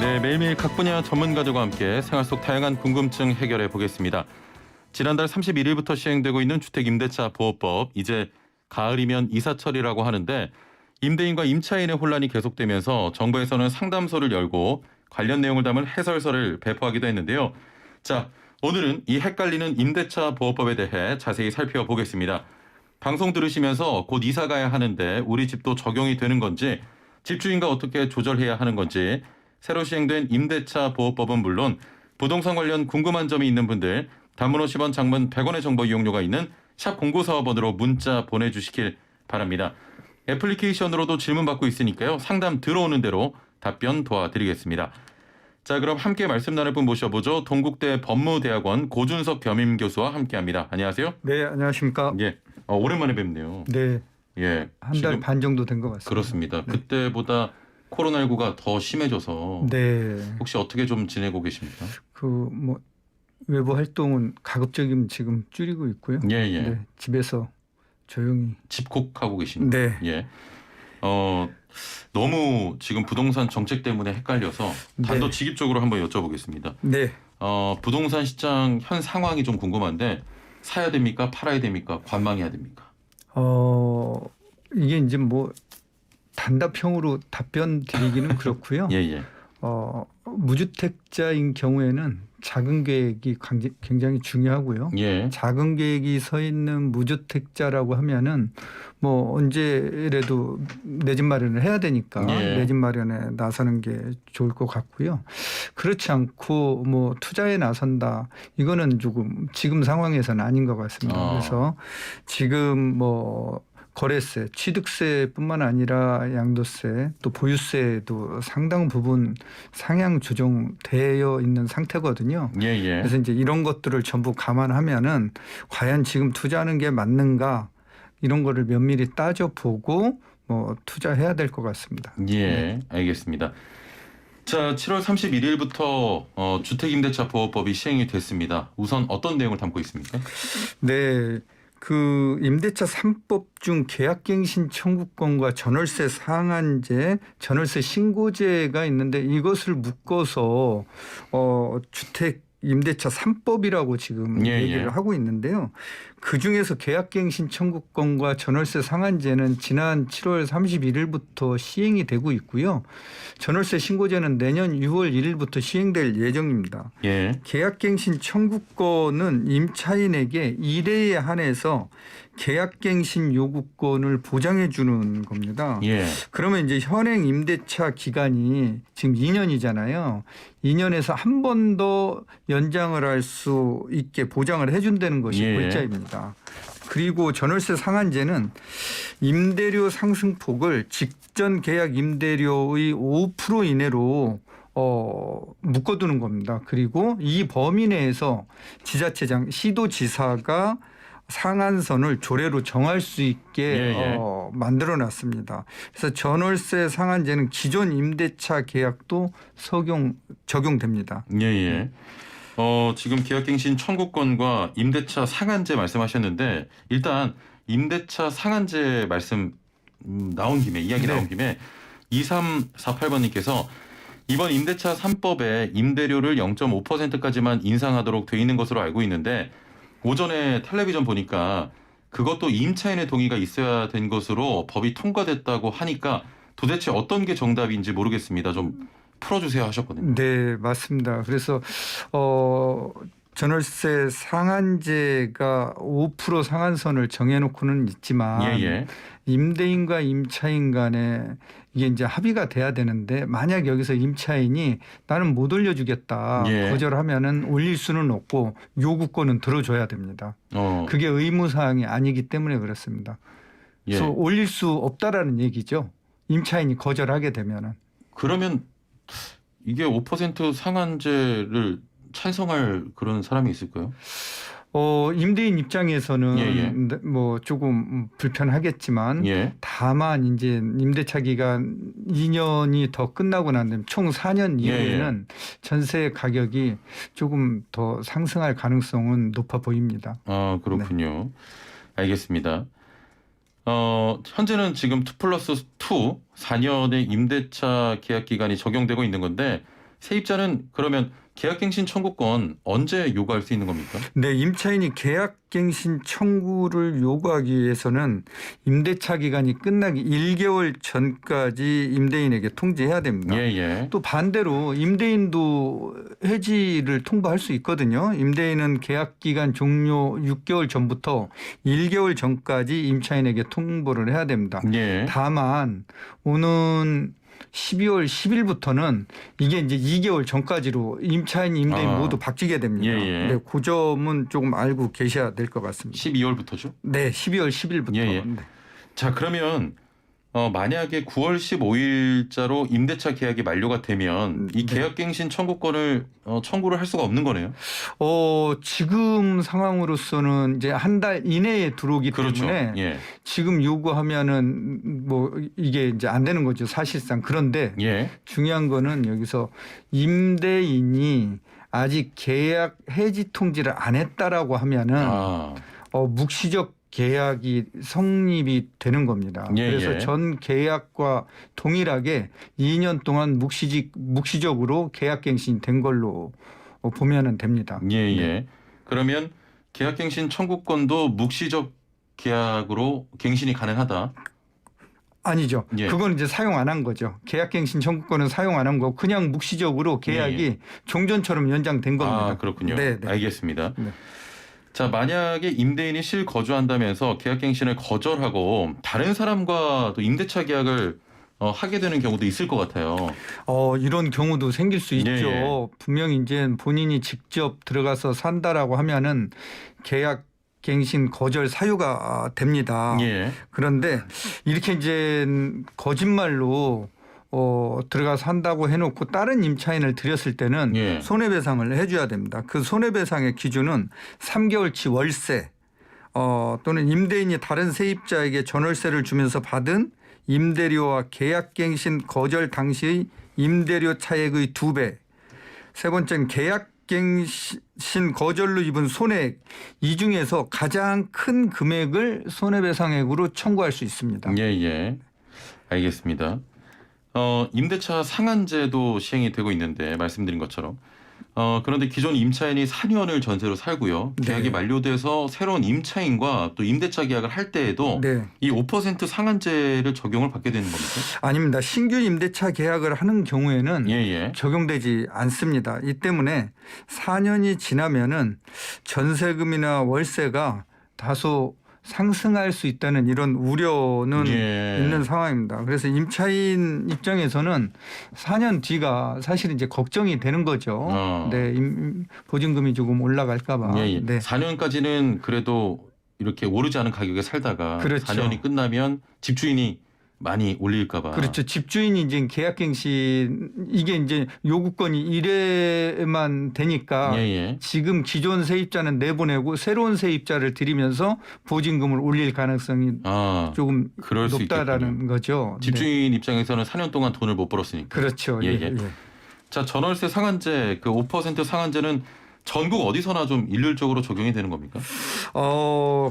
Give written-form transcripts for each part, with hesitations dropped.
네, 매일매일 각 분야 전문가들과 함께 생활 속 다양한 궁금증 해결해 보겠습니다. 지난달 31일부터 시행되고 있는 주택임대차 보호법, 이제 가을이면 이사철이라고 하는데 임대인과 임차인의 혼란이 계속되면서 정부에서는 상담소를 열고 관련 내용을 담은 해설서를 배포하기도 했는데요. 자, 오늘은 이 헷갈리는 임대차 보호법에 대해 자세히 살펴보겠습니다. 방송 들으시면서 곧 이사 가야 하는데 우리 집도 적용이 되는 건지, 집주인과 어떻게 조절해야 하는 건지, 새로 시행된 임대차 보호법은 물론 부동산 관련 궁금한 점이 있는 분들 단문 50원, 장문 100원의 정보 이용료가 있는 샵 0945번으로 문자 보내주시길 바랍니다. 애플리케이션으로도 질문 받고 있으니까요. 상담 들어오는 대로 답변 도와드리겠습니다. 자, 그럼 함께 말씀 나눌 분 모셔보죠. 동국대 법무대학원 고준석 겸임교수와 함께합니다. 안녕하세요. 네, 안녕하십니까. 예, 오랜만에 뵙네요. 네, 예, 한 달 반 정도 된 것 같습니다. 그렇습니다. 네. 그때보다 코로나19가 더 심해져서 네, 혹시 어떻게 좀 지내고 계십니까? 그 외부 활동은 가급적이면 지금 줄이고 있고요. 예, 예. 네, 집에서 조용히. 집콕하고 계십니다. 네, 예. 너무 지금 부동산 정책 때문에 헷갈려서 단도직입적으로 한번 여쭤보겠습니다. 네. 부동산 시장 현 상황이 좀 궁금한데 사야 됩니까? 팔아야 됩니까? 관망해야 됩니까? 이게 이제 단답형으로 답변 드리기는 그렇고요. 예, 예. 무주택자인 경우에는 작은 계획이 굉장히 중요하고요. 예. 작은 계획이 서 있는 무주택자라고 하면은 언제라도 내 집 마련을 해야 되니까 예. 내 집 마련에 나서는 게 좋을 것 같고요. 그렇지 않고 투자에 나선다, 이거는 조금 지금 상황에서는 아닌 것 같습니다. 그래서 지금 거래세, 취득세뿐만 아니라 양도세, 또 보유세도 상당 부분 상향 조정되어 있는 상태거든요. 예, 예. 그래서 이제 이런 것들을 전부 감안하면은 과연 지금 투자하는 게 맞는가, 이런 거를 면밀히 따져보고 투자해야 될 것 같습니다. 예, 네. 알겠습니다. 자, 7월 31일부터 주택임대차 보호법이 시행이 됐습니다. 우선 어떤 내용을 담고 있습니까? 네. 그 임대차 3법 중 계약갱신 청구권과 전월세 상한제, 전월세 신고제가 있는데 이것을 묶어서 주택 임대차 3법이라고 지금 예, 얘기를 예. 하고 있는데요. 그중에서 계약갱신 청구권과 전월세 상한제는 지난 7월 31일부터 시행이 되고 있고요. 전월세 신고제는 내년 6월 1일부터 시행될 예정입니다. 예. 계약갱신 청구권은 임차인에게 1회에 한해서 계약갱신 요구권을 보장해 주는 겁니다. 예. 그러면 이제 현행 임대차 기간이 지금 2년이잖아요. 2년에서 한 번 더 연장을 할 수 있게 보장을 해준다는 것이 예. 골자입니다. 그리고 전월세 상한제는 임대료 상승폭을 직전 계약 임대료의 5% 이내로 묶어두는 겁니다. 그리고 이 범위 내에서 지자체장, 시도지사가 상한선을 조례로 정할 수 있게 만들어놨습니다. 그래서 전월세 상한제는 기존 임대차 계약도 적용됩니다. 예. 지금 계약갱신 청구권과 임대차 상한제 말씀하셨는데 일단 임대차 상한제 말씀 나온 김에 이야기 나온 김에 2348번님께서 이번 임대차 3법에 임대료를 0.5%까지만 인상하도록 돼 있는 것으로 알고 있는데 오전에 텔레비전 보니까 그것도 임차인의 동의가 있어야 된 것으로 법이 통과됐다고 하니까 도대체 어떤 게 정답인지 모르겠습니다. 좀 풀어주세요 하셨거든요. 네, 맞습니다. 그래서 전월세 상한제가 5% 상한선을 정해놓고는 있지만 임대인과 임차인 간에 이게 이제 합의가 돼야 되는데 만약 여기서 임차인이 나는 못 올려주겠다 거절하면은 올릴 수는 없고 요구권은 들어줘야 됩니다. 그게 의무사항이 아니기 때문에 그렇습니다. 그래서 올릴 수 없다라는 얘기죠. 임차인이 거절하게 되면은. 그러면 이게 5% 상한제를 찬성할 그런 사람이 있을까요? 임대인 입장에서는 조금 불편하겠지만 다만 이제 임대차 기간 2년이 더 끝나고 난 다음에 총 4년 이후에는 전세 가격이 조금 더 상승할 가능성은 높아 보입니다. 아, 그렇군요. 알겠습니다. 현재는 지금 2+2 4년의 임대차 계약 기간이 적용되고 있는 건데 세입자는 그러면 계약갱신 청구권 언제 요구할 수 있는 겁니까? 네, 임차인이 계약갱신 청구를 요구하기 위해서는 임대차 기간이 끝나기 1개월 전까지 임대인에게 통지해야 됩니다. 예. 또 반대로 임대인도 해지를 통보할 수 있거든요. 임대인은 계약 기간 종료 6개월 전부터 1개월 전까지 임차인에게 통보를 해야 됩니다. 예. 다만 오는 12월 10일부터는 이게 이제 2개월 전까지로 임차인, 임대인 모두 바뀌게 됩니다. 예. 네, 그 점은 조금 알고 계셔야 될 것 같습니다. 12월부터죠? 네, 12월 10일부터. 예. 네. 자, 그러면 만약에 9월 15일자로 임대차 계약이 만료가 되면 이 네. 계약갱신 청구권을 청구를 할 수가 없는 거네요. 지금 상황으로서는 이제 한 달 이내에 들어오기 그렇죠. 때문에 예. 지금 요구하면은 뭐 이게 이제 안 되는 거죠, 사실상. 그런데 예. 중요한 거는 여기서 임대인이 아직 계약 해지 통지를 안 했다라고 하면은 묵시적 계약이 성립이 되는 겁니다. 예. 그래서 전 계약과 동일하게 2년 동안 묵시적으로 계약갱신이 된 걸로 보면은 됩니다. 예. 네. 그러면 계약갱신 청구권도 묵시적 계약으로 갱신이 가능하다. 아니죠. 예. 그건 이제 사용 안 한 거죠. 계약갱신 청구권은 사용 안 한 거고 그냥 묵시적으로 계약이 종전처럼 연장된 겁니다. 그렇군요. 네. 알겠습니다. 네. 자, 만약에 임대인이 실거주한다면서 계약갱신을 거절하고 다른 사람과 또 임대차 계약을 하게 되는 경우도 있을 것 같아요. 이런 경우도 생길 수 있죠. 예. 분명히 이제 본인이 직접 들어가서 산다라고 하면은 계약 갱신 거절 사유가 됩니다. 예. 그런데 이렇게 이제 거짓말로 들어가서 한다고 해놓고 다른 임차인을 들였을 때는 예. 손해배상을 해줘야 됩니다. 그 손해배상의 기준은 3개월치 월세 또는 임대인이 다른 세입자에게 전월세를 주면서 받은 임대료와 계약갱신 거절 당시의 임대료 차액의 2배. 세 번째는 계약갱신 거절로 입은 손해액. 이 중에서 가장 큰 금액을 손해배상액으로 청구할 수 있습니다. 예. 알겠습니다. 임대차 상한제도 시행이 되고 있는데 말씀드린 것처럼 그런데 기존 임차인이 4년을 전세로 살고요. 계약이 네. 만료돼서 새로운 임차인과 또 임대차 계약을 할 때에도 네. 이 5% 상한제를 적용을 받게 되는 겁니까? 아닙니다. 신규 임대차 계약을 하는 경우에는 예. 적용되지 않습니다. 이 때문에 4년이 지나면은 전세금이나 월세가 다소 상승할 수 있다는 이런 우려는 있는 상황입니다. 그래서 임차인 입장에서는 4년 뒤가 사실 이제 걱정이 되는 거죠. 네, 보증금이 조금 올라갈까 봐. 예. 네. 4년까지는 그래도 이렇게 오르지 않은 가격에 살다가 그렇죠. 4년이 끝나면 집주인이 많이 올릴까 봐. 그렇죠. 집주인이 이제 계약갱신 이게 이제 요구권이 1회만 되니까 예. 지금 기존 세입자는 내보내고 새로운 세입자를 들이면서 보증금을 올릴 가능성이 조금 그럴 수 높다라는 있겠군요. 거죠. 집주인 네. 입장에서는 4년 동안 돈을 못 벌었으니까. 그렇죠. 예. 자, 전월세 상한제 그 5% 상한제는 전국 어디서나 좀 일률적으로 적용이 되는 겁니까?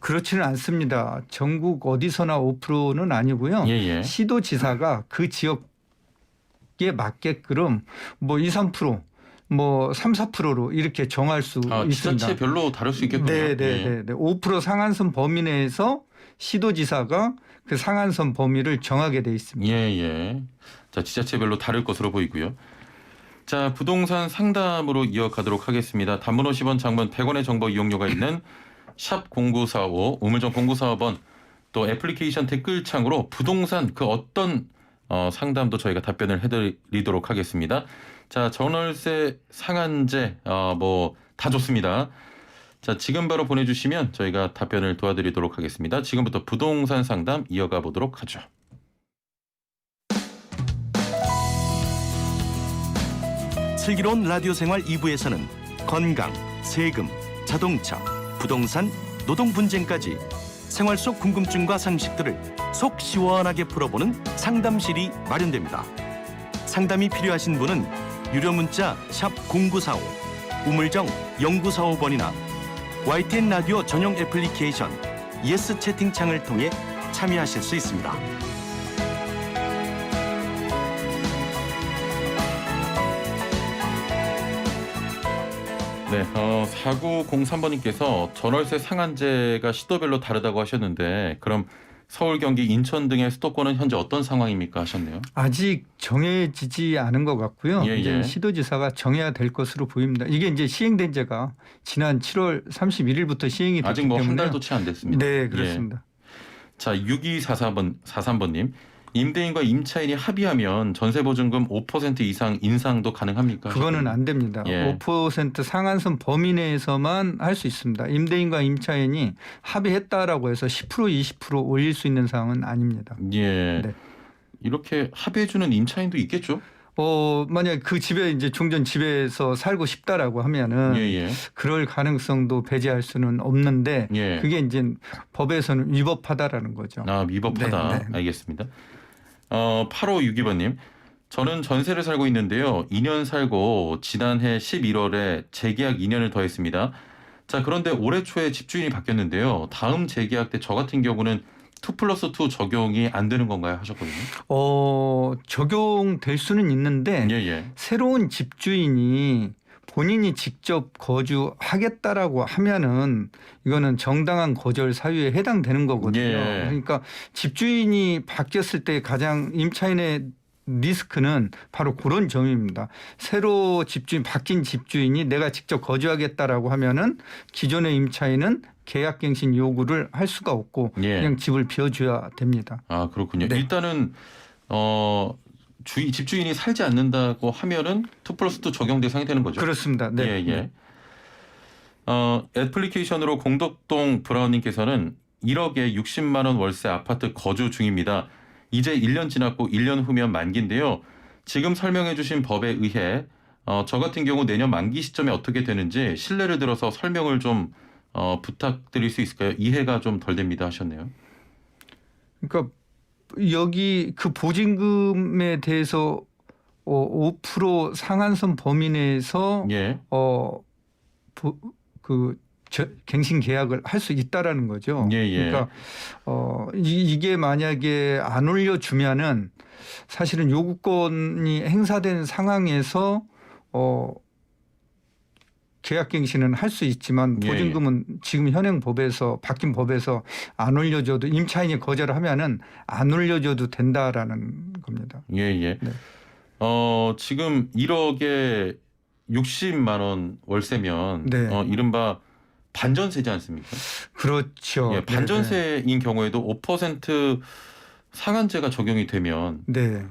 그렇지는 않습니다. 전국 어디서나 5%는 아니고요. 예. 시도지사가 그 지역에 맞게끔 뭐 2, 3%, 뭐 3, 4%로 이렇게 정할 수 있습니다. 지자체별로 다를 수 있겠군요. 네. 5% 상한선 범위 내에서 시도지사가 그 상한선 범위를 정하게 돼 있습니다. 예. 자, 지자체별로 다를 것으로 보이고요. 자, 부동산 상담으로 이어가도록 하겠습니다. 단문 50원, 장문 100원의 정보 이용료가 있는 샵 0945, 우물정 0945번 또 애플리케이션 댓글창으로 부동산 그 어떤 상담도 저희가 답변을 해드리도록 하겠습니다. 자, 전월세 상한제 뭐 다 좋습니다. 자, 지금 바로 보내주시면 저희가 답변을 도와드리도록 하겠습니다. 지금부터 부동산 상담 이어가 보도록 하죠. 슬기로운 라디오 생활 2부에서는 건강, 세금, 자동차, 부동산, 노동 분쟁까지 생활 속 궁금증과 상식들을 속 시원하게 풀어보는 상담실이 마련됩니다. 상담이 필요하신 분은 유료 문자 샵 0945, 우물정 0945번이나 YTN 라디오 전용 애플리케이션 예스 채팅창을 통해 참여하실 수 있습니다. 네, 4903번님께서 전월세 상한제가 시도별로 다르다고 하셨는데 그럼 서울, 경기, 인천 등의 수도권은 현재 어떤 상황입니까 하셨네요. 아직 정해지지 않은 것 같고요. 예, 이제 예. 시도지사가 정해야 될 것으로 보입니다. 이게 이제 시행된 지가 지난 7월 31일부터 시행이 됐기 아직 뭐 한 때문에 달도 채 안 됐습니다. 네, 그렇습니다. 예. 자, 6243번님. 임대인과 임차인이 합의하면 전세보증금 5% 이상 인상도 가능합니까? 그거는 안 됩니다. 예. 5% 상한선 범위 내에서만 할 수 있습니다. 임대인과 임차인이 합의했다라고 해서 10% 20% 올릴 수 있는 사항은 아닙니다. 예. 네. 이렇게 합의해주는 임차인도 있겠죠? 만약 그 집에 이제 종전 집에서 살고 싶다라고 하면은 예. 그럴 가능성도 배제할 수는 없는데 예. 그게 이제 법에서는 위법하다라는 거죠. 아, 위법하다. 네, 네. 알겠습니다. 8562번님. 저는 전세를 살고 있는데요. 2년 살고 지난해 11월에 재계약 2년을 더했습니다. 자, 그런데 올해 초에 집주인이 바뀌었는데요. 다음 재계약 때 저 같은 경우는 2+2 적용이 안 되는 건가요? 하셨거든요. 적용될 수는 있는데 예. 새로운 집주인이 본인이 직접 거주하겠다라고 하면은 이거는 정당한 거절 사유에 해당되는 거거든요. 예. 그러니까 집주인이 바뀌었을 때 가장 임차인의 리스크는 바로 그런 점입니다. 새로 바뀐 집주인이 내가 직접 거주하겠다라고 하면은 기존의 임차인은 계약갱신 요구를 할 수가 없고 예. 그냥 집을 비워줘야 됩니다. 아, 그렇군요. 네. 일단은 집주인이 살지 않는다고 하면은 2+2 적용 대상이 되는 거죠. 그렇습니다. 네. 예. 애플리케이션으로 공덕동 브라운님께서는 1억에 60만 원 월세 아파트 거주 중입니다. 이제 1년 지났고 1년 후면 만기인데요. 지금 설명해 주신 법에 의해 저 같은 경우 내년 만기 시점에 어떻게 되는지 신뢰를 들어서 설명을 좀 부탁드릴 수 있을까요? 이해가 좀 덜 됩니다 하셨네요. 그러니까 여기 그 보증금에 대해서 5% 상한선 범위 내에서 예. 갱신 계약을 할 수 있다라는 거죠. 예. 그러니까 이게 만약에 안 올려주면은 사실은 요구권이 행사된 상황에서 계약갱신은 할 수 있지만 보증금은 지금 현행 법에서 바뀐 법에서 안 올려줘도 임차인이 거절을 하면은 안 올려줘도 된다라는 겁니다. 예. 네. 지금 1억에 60만 원 월세면 네. 이른바 반전세지 않습니까? 그렇죠. 예, 반전세인 경우에도 5% 상한제가 적용이 되면 네.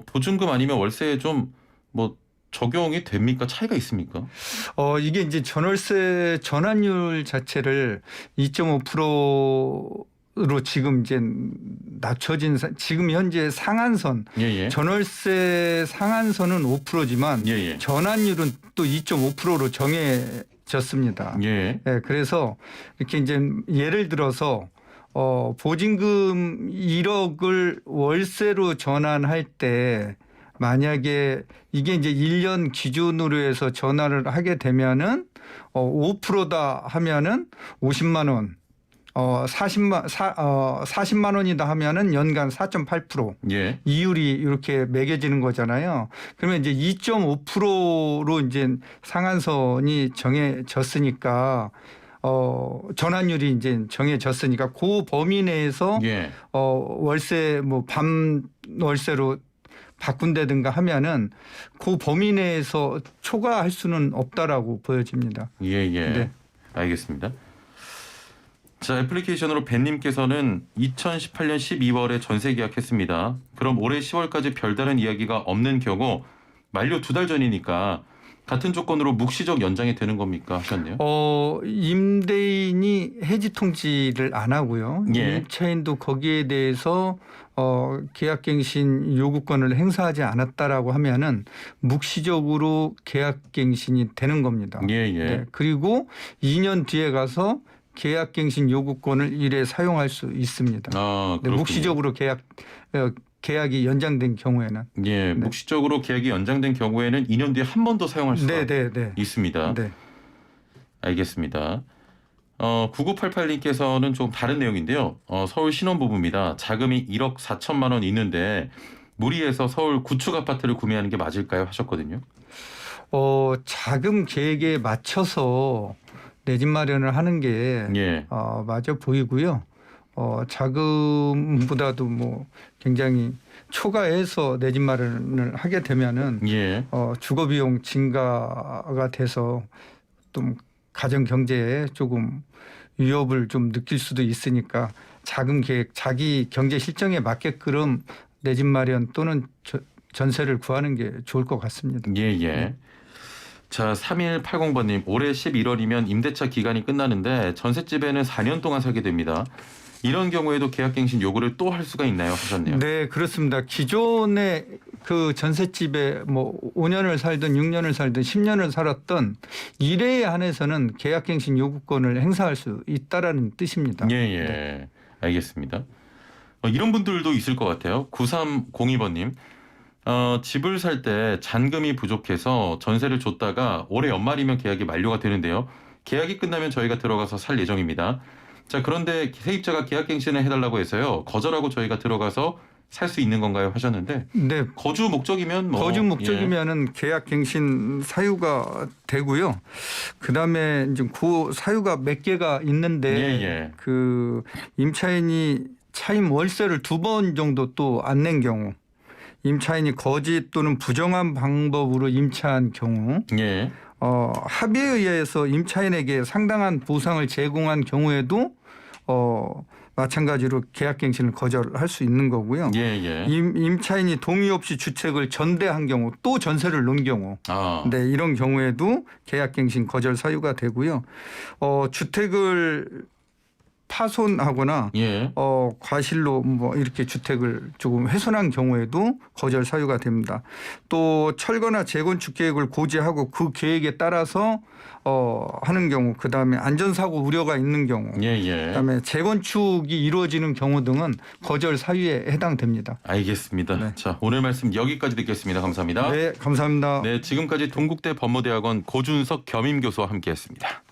보증금 아니면 월세에 좀 뭐 적용이 됩니까? 차이가 있습니까? 이게 이제 전월세 전환율 자체를 2.5%로 지금 이제 낮춰진 지금 현재 상한선 예. 전월세 상한선은 5%지만 예. 전환율은 또 2.5%로 정해졌습니다. 예. 네, 그래서 이렇게 이제 예를 들어서 보증금 1억을 월세로 전환할 때 만약에 이게 이제 1년 기준으로 해서 전환을 하게 되면은 5%다 하면은 50만 원, 40만 원이다 하면은 연간 4.8% 예. 이율이 이렇게 매겨지는 거잖아요. 그러면 이제 2.5%로 이제 상한선이 정해졌으니까 전환율이 이제 정해졌으니까 그 범위 내에서 예. 월세 뭐 밤 월세로 바꾼다든가 하면은 그 범위 내에서 초과할 수는 없다라고 보여집니다. 예. 네. 알겠습니다. 자, 애플리케이션으로 벤님께서는 2018년 12월에 전세 계약했습니다. 그럼 올해 10월까지 별다른 이야기가 없는 경우 만료 2달 전이니까 같은 조건으로 묵시적 연장이 되는 겁니까 하셨네요. 임대인이 해지 통지를 안 하고요. 예. 임차인도 거기에 대해서 계약갱신 요구권을 행사하지 않았다라고 하면은 묵시적으로 계약갱신이 되는 겁니다. 예. 네. 그리고 2년 뒤에 가서 계약갱신 요구권을 일에 사용할 수 있습니다. 네, 묵시적으로 계약이 연장된 경우에는. 예, 묵시적으로 계약이 연장된 경우에는 2년 뒤에 한 번 더 사용할 수가 있습니다. 네. 알겠습니다. 9988님께서는 좀 다른 내용인데요. 서울 신혼부부입니다. 자금이 1억 4천만 원 있는데 무리해서 서울 구축 아파트를 구매하는 게 맞을까요? 하셨거든요. 자금 계획에 맞춰서 내 집 마련을 하는 게 예. 맞아 보이고요. 자금보다도 뭐 굉장히 초과해서 내 집 마련을 하게 되면은 예. 주거 비용 증가가 돼서 좀 가정 경제에 조금 위협을 좀 느낄 수도 있으니까 자금 계획, 자기 경제 실정에 맞게끔 내 집 마련 또는 전세를 구하는 게 좋을 것 같습니다. 예. 네. 자, 3180번님, 올해 11월이면 임대차 기간이 끝나는데 전셋집에는 4년 동안 살게 됩니다. 이런 경우에도 계약갱신 요구를 또 할 수가 있나요? 하셨네요. 네, 그렇습니다. 기존에 그 전셋집에 뭐 5년을 살든 6년을 살든 10년을 살았던 일회에 한해서는 계약갱신 요구권을 행사할 수 있다라는 뜻입니다. 예. 네. 알겠습니다. 이런 분들도 있을 것 같아요. 9302번님. 집을 살 때 잔금이 부족해서 전세를 줬다가 올해 연말이면 계약이 만료가 되는데요. 계약이 끝나면 저희가 들어가서 살 예정입니다. 자, 그런데 세입자가 계약갱신을 해달라고 해서요. 거절하고 저희가 들어가서 살 수 있는 건가요? 하셨는데 네. 거주 목적이면 뭐 거주 목적이면은 계약갱신 사유가 되고요. 그다음에 이제 그 사유가 몇 개가 있는데 그 임차인이 차임 월세를 2번 정도 또 안 낸 경우, 임차인이 거짓 또는 부정한 방법으로 임차한 경우, 합의에 의해서 임차인에게 상당한 보상을 제공한 경우에도 마찬가지로 계약갱신을 거절할 수 있는 거고요. 임차인이 동의 없이 주택을 전대한 경우, 또 전세를 놓은 경우, 네, 이런 경우에도 계약갱신 거절 사유가 되고요. 주택을 파손하거나 과실로 뭐 이렇게 주택을 조금 훼손한 경우에도 거절 사유가 됩니다. 또 철거나 재건축 계획을 고지하고 그 계획에 따라서 하는 경우, 그다음에 안전사고 우려가 있는 경우, 그다음에 재건축이 이루어지는 경우 등은 거절 사유에 해당됩니다. 알겠습니다. 네. 자, 오늘 말씀 여기까지 듣겠습니다. 감사합니다. 네, 감사합니다. 네, 지금까지 동국대 법무대학원 고준석 겸임교수와 함께했습니다.